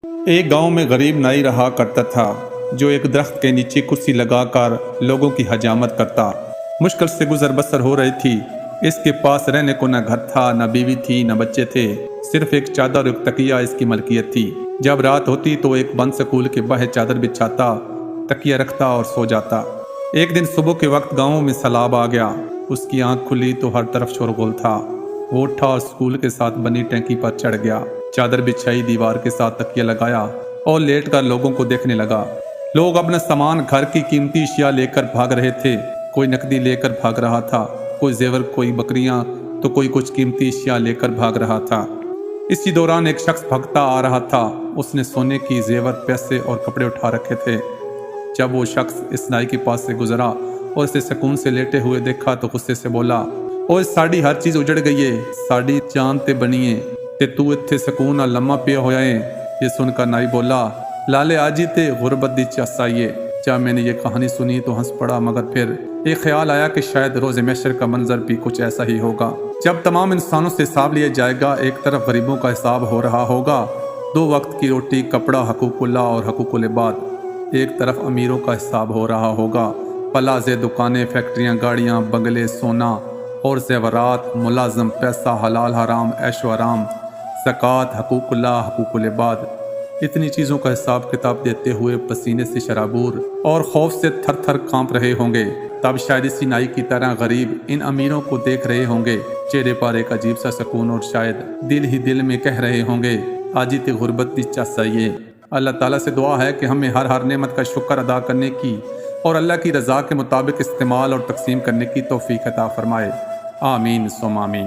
ایک گاؤں میں غریب نائی رہا کرتا تھا جو ایک درخت کے نیچے کرسی لگا کر لوگوں کی حجامت کرتا۔ مشکل سے گزر بسر ہو رہی تھی۔ اس کے پاس رہنے کو نہ گھر تھا، نہ بیوی تھی، نہ بچے تھے، صرف ایک چادر اور ایک تکیہ اس کی ملکیت تھی۔ جب رات ہوتی تو ایک بند سکول کے باہر چادر بچھاتا، تکیہ رکھتا اور سو جاتا۔ ایک دن صبح کے وقت گاؤں میں سیلاب آ گیا۔ اس کی آنکھ کھلی تو ہر طرف شورغل تھا۔ وہ اٹھا اور سکول کے ساتھ بنی ٹینکی پر چڑھ گیا، چادر بچھائی، دیوار کے ساتھ تکیہ لگایا اور لیٹ کر لوگوں کو دیکھنے لگا۔ لوگ اپنا سامان، گھر کی قیمتی اشیاء لے کر بھاگ رہے تھے۔ کوئی نقدی لے کر بھاگ رہا تھا، کوئی زیور، کوئی بکریاں، تو کوئی کچھ قیمتی اشیاء لے کر بھاگ رہا تھا۔ اسی دوران ایک شخص بھاگتا آ رہا تھا۔ اس نے سونے کی زیور، پیسے اور کپڑے اٹھا رکھے تھے۔ جب وہ شخص اس نائی کے پاس سے گزرا اور اسے سکون سے لیٹے ہوئے دیکھا تو غصے سے بولا، اوہ ساڑی ہر چیز اجڑ گئی ہے، ساڑی جان تے بنی ہے تے تو اتھے سکون نہ لمحہ پیا ہویا ہے۔ یہ سن کر نائی بولا، لالے آجی تے غربت دی چاسائیے۔ جب میں نے یہ کہانی سنی تو ہنس پڑا، مگر پھر ایک خیال آیا کہ شاید روز محشر کا منظر بھی کچھ ایسا ہی ہوگا، جب تمام انسانوں سے حساب لیا جائے گا۔ ایک طرف غریبوں کا حساب ہو رہا ہوگا، 2 وقت کی روٹی، کپڑا، حقوق اللہ اور حقوق العباد۔ ایک طرف امیروں کا حساب ہو رہا ہوگا، پلازے، دکانیں، فیکٹریاں، گاڑیاں، بنگلے، سونا اور زیورات، ملازم، پیسہ، حلال حرام، عیش و آرام، زکوٰۃ، حقوق اللہ، حقوق العباد۔ اتنی چیزوں کا حساب کتاب دیتے ہوئے پسینے سے شرابور اور خوف سے تھر تھر کانپ رہے ہوں گے۔ تب شاید اسی نائی کی طرح غریب ان امیروں کو دیکھ رہے ہوں گے، چہرے پر ایک عجیب سا سکون، اور شاید دل ہی دل میں کہہ رہے ہوں گے، آجی تے غربت دی چاسائیے۔ اللہ تعالیٰ سے دعا ہے کہ ہمیں ہر نعمت کا شکر ادا کرنے کی اور اللہ کی رضا کے مطابق استعمال اور تقسیم کرنے کی توفیق عطا فرمائے۔ آمین ثم آمین۔